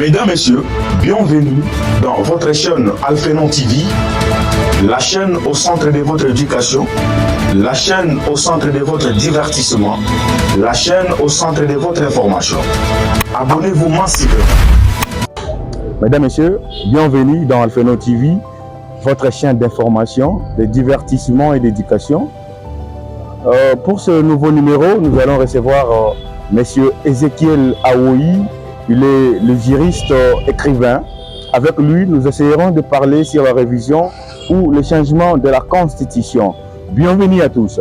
Mesdames, Messieurs, bienvenue dans votre chaîne Alphénon TV, la chaîne au centre de votre éducation, la chaîne au centre de votre divertissement, la chaîne au centre de votre information. Abonnez-vous massivement. Mesdames, Messieurs, bienvenue dans Alphénon TV, votre chaîne d'information, de divertissement et d'éducation. Pour ce nouveau numéro, nous allons recevoir Monsieur Ezekiel Awoyi. Il est le juriste écrivain. Avec lui, nous essayerons de parler sur la révision ou le changement de la Constitution. Bienvenue à tous.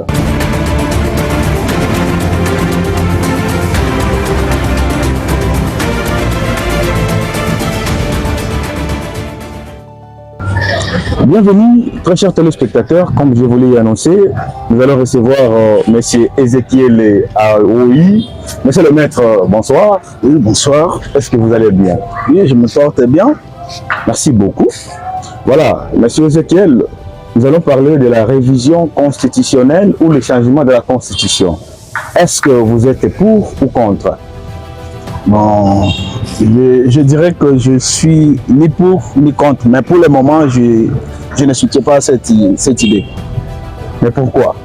Bienvenue, très chers téléspectateurs. Comme je vous l'ai annoncé, nous allons recevoir Monsieur Ezekiel Awoyi. Monsieur le maître, bonsoir. Oui, bonsoir. Est-ce que vous allez bien? Oui, je me porte bien. Merci beaucoup. Voilà, Monsieur Ezekiel, nous allons parler de la révision constitutionnelle ou le changement de la Constitution. Est-ce que vous êtes pour ou contre? Bon, je dirais que je suis ni pour ni contre, mais pour le moment, je ne soutiens pas cette idée. Mais pourquoi?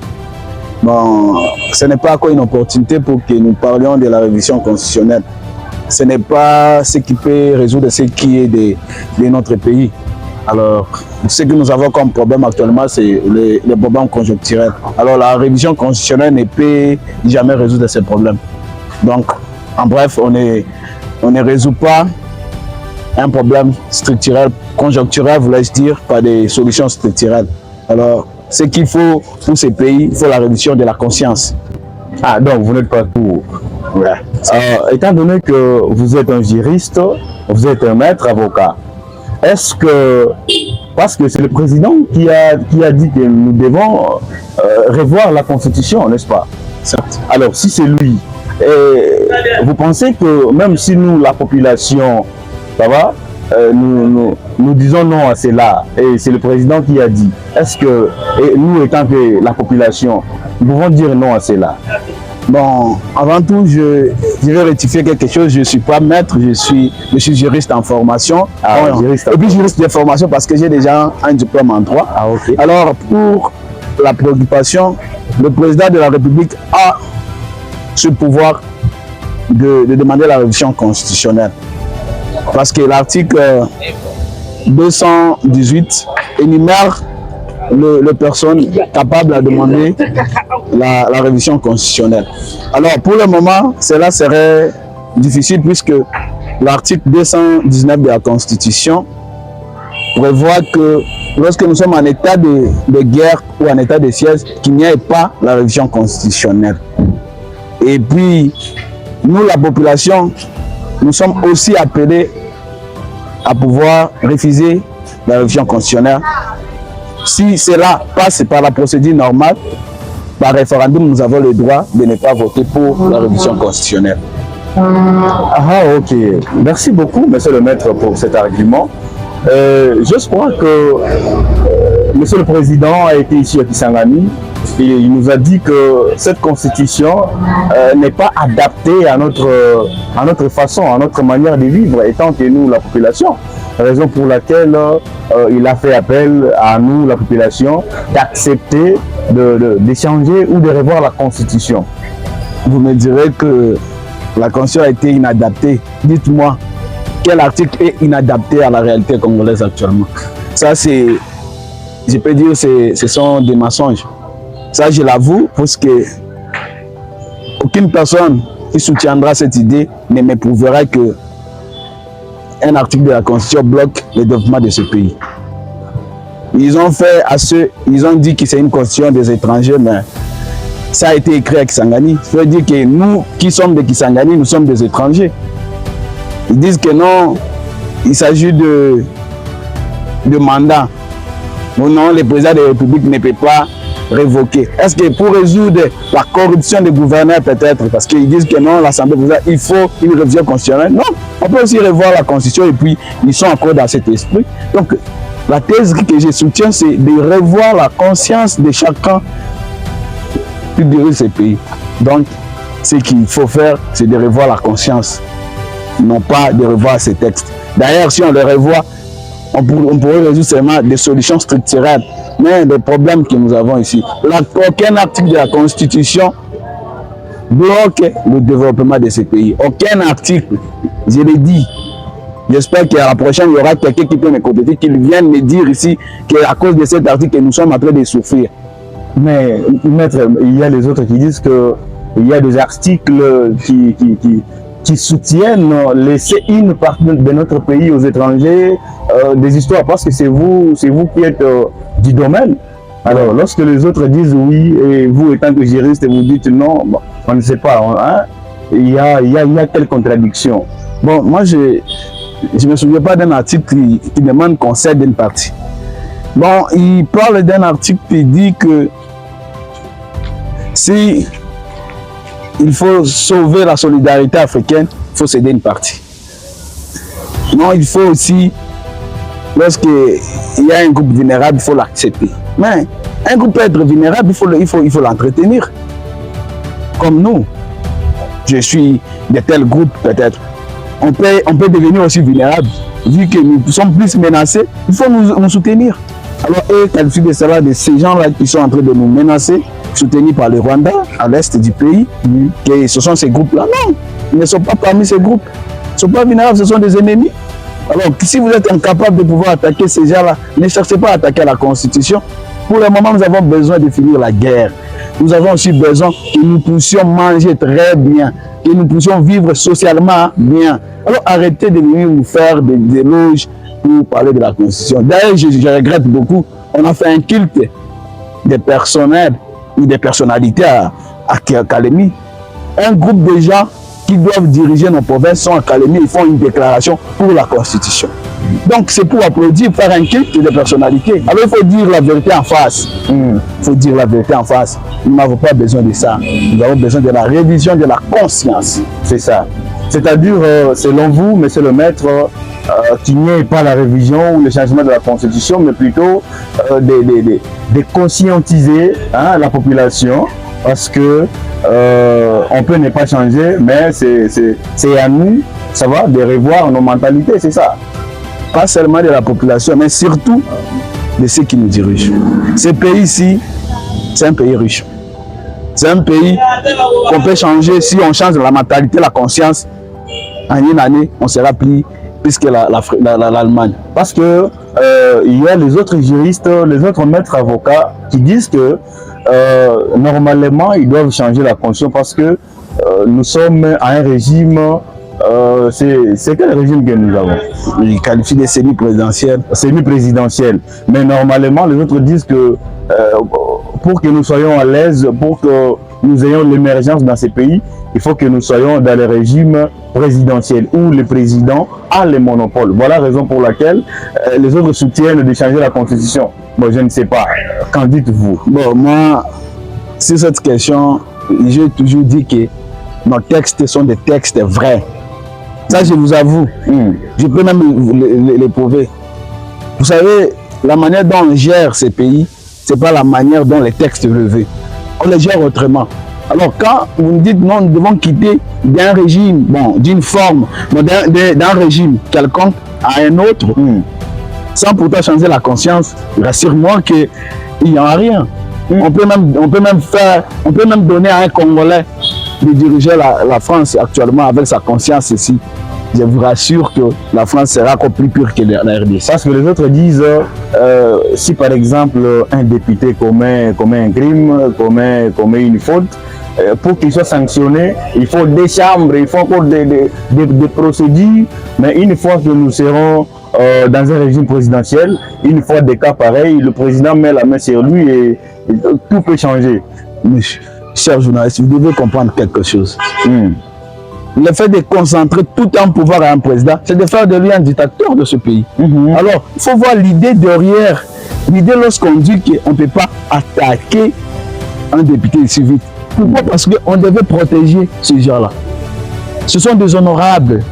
Bon, ce n'est pas encore une opportunité pour que nous parlions de la révision constitutionnelle. Ce n'est pas ce qui peut résoudre ce qui est de notre pays. Alors, ce que nous avons comme problème actuellement, c'est les problèmes conjoncturels. Alors, la révision constitutionnelle ne peut jamais résoudre ces problèmes. Donc, en bref, on ne résout pas un problème structurel, conjoncturel, voulais-je dire, par des solutions structurelles. Alors, ce qu'il faut pour ces pays, il faut la révision de la conscience. Ah, donc vous n'êtes pas pour. Ouais. Étant donné que vous êtes un juriste, vous êtes un maître avocat, est-ce que, parce que c'est le président qui a dit que nous devons revoir la Constitution, n'est-ce pas? Certes. Alors, si c'est lui, vous pensez que même si nous, la population, ça va, nous disons non à cela, et c'est le président qui a dit, est-ce que nous, étant que la population, nous pouvons dire non à cela? Bon, avant tout, je vais rectifier quelque chose. Je ne suis pas maître, je suis juriste en formation. Ah, bon, juriste. Et puis juriste de formation parce que j'ai déjà un diplôme en droit. Ah, ok. Alors, pour la préoccupation, le président de la République a ce pouvoir de demander la révision constitutionnelle. Parce que l'article 218 énumère les personnes capables de demander la révision constitutionnelle. Alors, pour le moment, cela serait difficile puisque l'article 219 de la Constitution prévoit que lorsque nous sommes en état de guerre ou en état de siège, qu'il n'y ait pas la révision constitutionnelle. Et puis, nous, la population, nous sommes aussi appelés à pouvoir refuser la révision constitutionnelle. Si cela passe par la procédure normale, par référendum, nous avons le droit de ne pas voter pour la révision constitutionnelle. Ah, ok. Merci beaucoup, monsieur le maître, pour cet argument. Je crois que monsieur le président a été ici à Kisangani et il nous a dit que cette constitution n'est pas adaptée à notre façon, à notre manière de vivre, étant que nous, la population. Raison pour laquelle il a fait appel à nous, la population, d'accepter d'échanger ou de revoir la Constitution. Vous me direz que la Constitution a été inadaptée. Dites-moi, quel article est inadapté à la réalité congolaise actuellement? Ça, c'est, je peux dire, ce sont des mensonges. Ça, je l'avoue, parce que aucune personne qui soutiendra cette idée ne me prouvera que un article de la Constitution bloque le développement de ce pays. Ils ont fait ils ont dit que c'est une constitution des étrangers, mais ça a été écrit à Kisangani. Ça veut dire que nous qui sommes de Kisangani, nous sommes des étrangers. Ils disent que non, il s'agit de mandat. Non, le président de la République ne peut pas révoquer. Est-ce que pour résoudre la corruption des gouverneurs peut-être, parce qu'ils disent que non, l'Assemblée, il faut une révision constitutionnelle. Non, on peut aussi revoir la Constitution et puis ils sont encore dans cet esprit. Donc, la thèse que je soutiens, c'est de revoir la conscience de chacun qui dirige ce pays. Donc, ce qu'il faut faire, c'est de revoir la conscience. non pas de revoir ces textes. D'ailleurs, si on les revoit, on pourrait résoudre seulement des solutions structurelles. Mais les problèmes que nous avons ici, aucun article de la Constitution bloque le développement de ces pays. Aucun article, je l'ai dit. J'espère qu'à la prochaine, il y aura quelqu'un qui peut me compléter, qui vienne me dire ici qu'à cause de cet article, nous sommes en train de souffrir. Mais, maître, il y a les autres qui disent qu'il y a des articles qui soutiennent laisser une partie de notre pays aux étrangers, des histoires, parce que c'est vous qui êtes du domaine. Alors, lorsque les autres disent oui, et vous étant que juriste, vous dites non, bon, on ne sait pas, hein, il y a quelle contradiction? Bon, moi, je ne me souviens pas d'un article qui demande qu'on cède une partie. Bon, il parle d'un article qui dit que si il faut sauver la solidarité africaine, il faut céder une partie. Non, il faut aussi, lorsqu'il y a un groupe vulnérable, il faut l'accepter. Mais un groupe peut être vulnérable, il faut l'entretenir. Comme nous, je suis de tel groupe peut-être. On peut devenir aussi vulnérable. Vu que nous sommes plus menacés, il faut nous soutenir. Alors, eux qualifient de cela de ces gens-là qui sont en train de nous menacer, soutenus par le Rwanda, à l'est du pays, que ce sont ces groupes-là. Non, ils ne sont pas parmi ces groupes. Ils ne sont pas vulnérables, ce sont des ennemis. Alors, si vous êtes incapable de pouvoir attaquer ces gens-là, ne cherchez pas à attaquer la Constitution. Pour le moment, nous avons besoin de finir la guerre. Nous avons aussi besoin que nous puissions manger très bien, que nous puissions vivre socialement bien. Alors, arrêtez de venir nous faire des éloges pour parler de la Constitution. D'ailleurs, je regrette beaucoup, on a fait un culte des personnels ou des personnalités à Kalemi. Un groupe de gens qui doivent diriger nos provinces sont à Kalemi, ils font une déclaration pour la Constitution. Donc c'est pour applaudir, faire un culte de personnalité. Alors il faut dire la vérité en face. Il faut dire la vérité en face. Nous n'avons pas besoin de ça. Nous avons besoin de la révision de la conscience. C'est ça. C'est-à-dire, selon vous, monsieur le maître, qu'il n'y ait pas la révision ou le changement de la Constitution, mais plutôt de conscientiser la population, parce que on peut ne pas changer, mais c'est à nous, ça va, de revoir nos mentalités, c'est ça. Pas seulement de la population, mais surtout de ceux qui nous dirigent. Ce pays-ci, c'est un pays riche. C'est un pays qu'on peut changer si on change la mentalité, la conscience. En une année, on sera plus que l'Allemagne. Parce que il y a les autres juristes, les autres maîtres avocats qui disent que normalement, ils doivent changer la constitution parce que nous sommes à un régime. C'est quel régime que nous avons? Ils qualifient de semi-présidentiel. Semi-présidentiel. Mais normalement, les autres disent que pour que nous soyons à l'aise, pour que nous ayons l'émergence dans ces pays, il faut que nous soyons dans le régime présidentiel où le président a le monopole. Voilà la raison pour laquelle les autres soutiennent de changer la constitution. Bon, je ne sais pas. Qu'en dites-vous? Bon, moi, sur cette question, j'ai toujours dit que nos textes sont des textes vrais. Ça, je vous avoue. Je peux même les prouver. Vous savez, la manière dont on gère ces pays, ce n'est pas la manière dont les textes relevés. On les gère autrement. Alors, quand vous me dites non, nous devons quitter d'un régime, bon, d'une forme, d'un régime quelconque à un autre, sans pourtant changer la conscience, rassure-moi qu'il n'y aura rien. On peut même donner à un Congolais de diriger la France actuellement avec sa conscience ici. Je vous rassure que la France sera encore plus pure que la RDC. Parce que les autres disent, si par exemple un député commet un crime, commet une faute, pour qu'il soit sanctionné, il faut des chambres, il faut encore des procédures. Mais une fois que nous serons dans un régime présidentiel, une fois des cas pareils, le président met la main sur lui et tout peut changer. Mais, chers journalistes, vous devez comprendre quelque chose. Le fait de concentrer tout un pouvoir à un président, c'est de faire de lui un dictateur de ce pays. Alors, il faut voir l'idée derrière. L'idée lorsqu'on dit qu'on ne peut pas attaquer un député ici vite. Pourquoi? Parce qu'on devait protéger ces gens-là. Ce sont des honorables.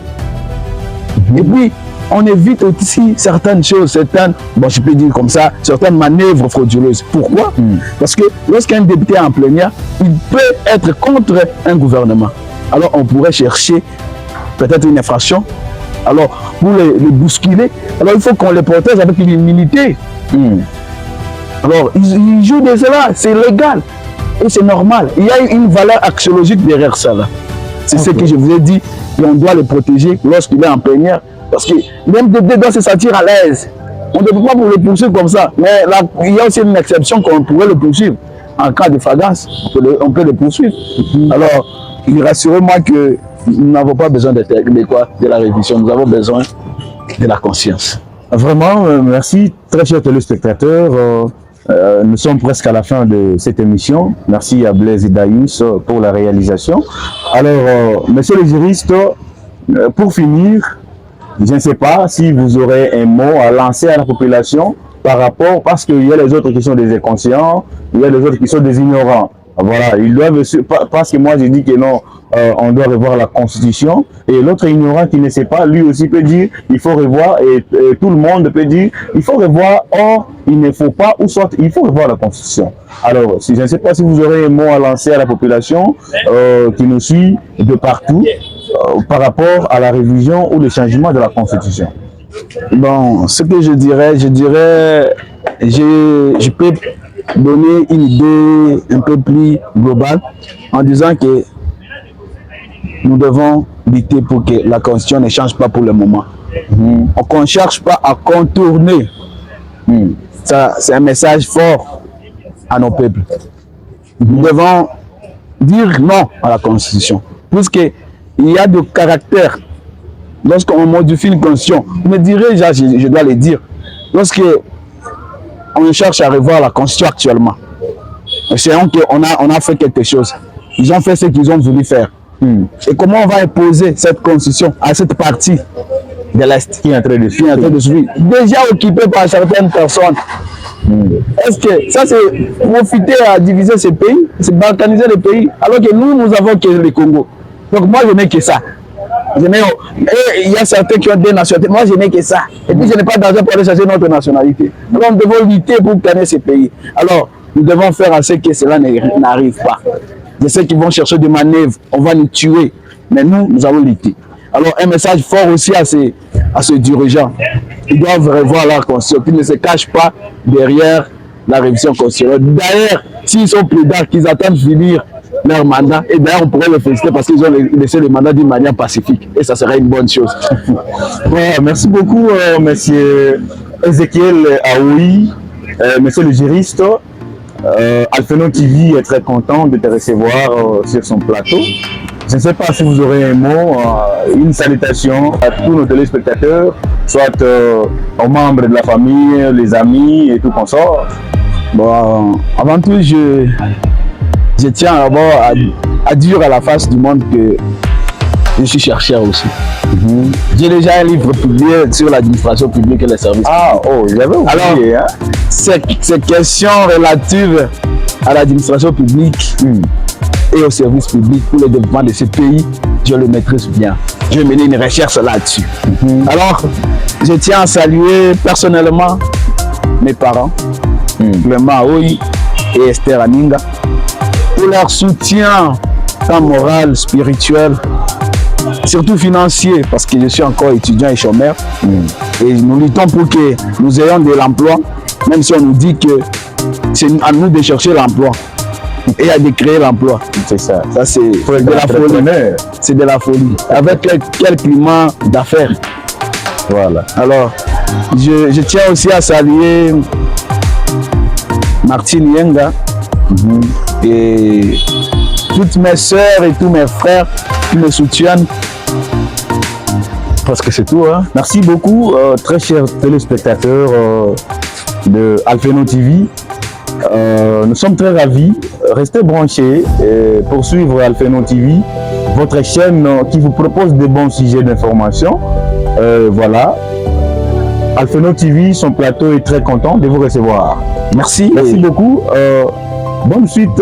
Et puis, on évite aussi certaines choses, bon, je peux dire comme ça, certaines manœuvres frauduleuses. Pourquoi? Parce que lorsqu'un député est en plénière, il peut être contre un gouvernement. Alors on pourrait chercher peut-être une infraction. Alors, pour les bousculer, alors il faut qu'on les protège avec une immunité. Alors, ils jouent de cela, c'est légal. Et c'est normal. Il y a une valeur axiologique derrière ça. C'est ce que je vous ai dit. On doit les protéger lorsqu'il est en plénière. Parce que même Dédé doit se sentir à l'aise. On ne peut pas pour le poursuivre comme ça. Mais là, il y a aussi une exception qu'on pourrait le poursuivre. En cas de flagrance, on peut le poursuivre. Alors, rassurez-moi que nous n'avons pas besoin de la révision. Nous avons besoin de la conscience. Vraiment, merci, très chers téléspectateurs. Nous sommes presque à la fin de cette émission. Merci à Blaise et Dayus pour la réalisation. Alors, monsieur le juriste, pour finir, je ne sais pas si vous aurez un mot à lancer à la population par rapport, parce qu'il y a les autres qui sont des inconscients, il y a les autres qui sont des ignorants. Voilà, ils doivent, parce que moi je dis que non, on doit revoir la Constitution, et l'autre ignorant qui ne sait pas, lui aussi peut dire, il faut revoir, et tout le monde peut dire, il faut revoir, or il ne faut pas, ou soit il faut revoir la Constitution. Alors, je ne sais pas si vous aurez un mot à lancer à la population qui nous suit de partout, par rapport à la révision ou le changement de la Constitution. Bon, ce que je dirais, je peux donner une idée un peu plus globale en disant que nous devons lutter pour que la Constitution ne change pas pour le moment. On ne cherche pas à contourner. Ça, c'est un message fort à nos peuples. Nous devons dire non à la Constitution. Puisqu'il y a de caractère. Lorsqu'on modifie une Constitution, vous me direz, je dois le dire, lorsque on cherche à revoir la Constitution actuellement, c'est qu'on a fait quelque chose. Ils ont fait ce qu'ils ont voulu faire. Et comment on va imposer cette Constitution à cette partie de l'Est qui est en train de suivre, déjà occupée par certaines personnes? Est-ce que ça c'est profiter à diviser ces pays, c'est balkaniser les pays, alors que nous avons que le Congo. Donc moi je n'ai que ça. Il y a certains qui ont des nationalités, moi je n'ai que ça. Et puis je n'ai pas d'argent pour aller chercher notre nationalité. Alors nous devons lutter pour gagner ces pays. Alors nous devons faire en sorte que cela n'arrive pas. De ceux qui vont chercher des manœuvres, on va nous tuer. Mais nous allons lutter. Alors un message fort aussi à ces dirigeants. Ils doivent revoir leur constitution, qu'ils ne se cachent pas derrière la révision constitutionnelle. D'ailleurs, s'ils sont prudents, qu'ils attendent finir leur mandat, et d'ailleurs on pourrait les féliciter parce qu'ils ont laissé le mandat d'une manière pacifique, et ça serait une bonne chose. Ouais, merci beaucoup monsieur Ezekiel Aoui, monsieur le juriste. Alphénon TV est très content de te recevoir sur son plateau. Je ne sais pas si vous aurez un mot, une salutation à tous nos téléspectateurs, soit aux membres de la famille, les amis et tout consort. Bon, avant tout, je tiens d'abord à dire à la face du monde que je suis chercheur aussi. J'ai déjà un livre publié sur l'administration publique et les services. J'avais oublié. Alors, ces questions relatives à l'administration publique et aux services publics pour le développement de ce pays, je le maîtrise bien. Je vais mener une recherche là-dessus. Alors, je tiens à saluer personnellement mes parents, Clément Aoui et Esther Aninga, pour leur soutien tant moral, spirituel, surtout financier, parce que je suis encore étudiant et chômeur. Et nous luttons pour que nous ayons de l'emploi, même si on nous dit que c'est à nous de chercher l'emploi et de créer l'emploi. C'est ça. Ça, c'est de la folie. C'est de la folie. Avec quel climat d'affaires. Voilà. Alors, je tiens aussi à saluer Martine Yenga et toutes mes soeurs et tous mes frères qui me soutiennent. Parce que c'est tout. Merci beaucoup, très chers téléspectateurs de Alphénon TV. Nous sommes très ravis. Restez branchés pour suivre Alphénon TV, votre chaîne qui vous propose de bons sujets d'information. Voilà. Alphénon TV, son plateau est très content de vous recevoir. Merci. Merci beaucoup. Bonne suite.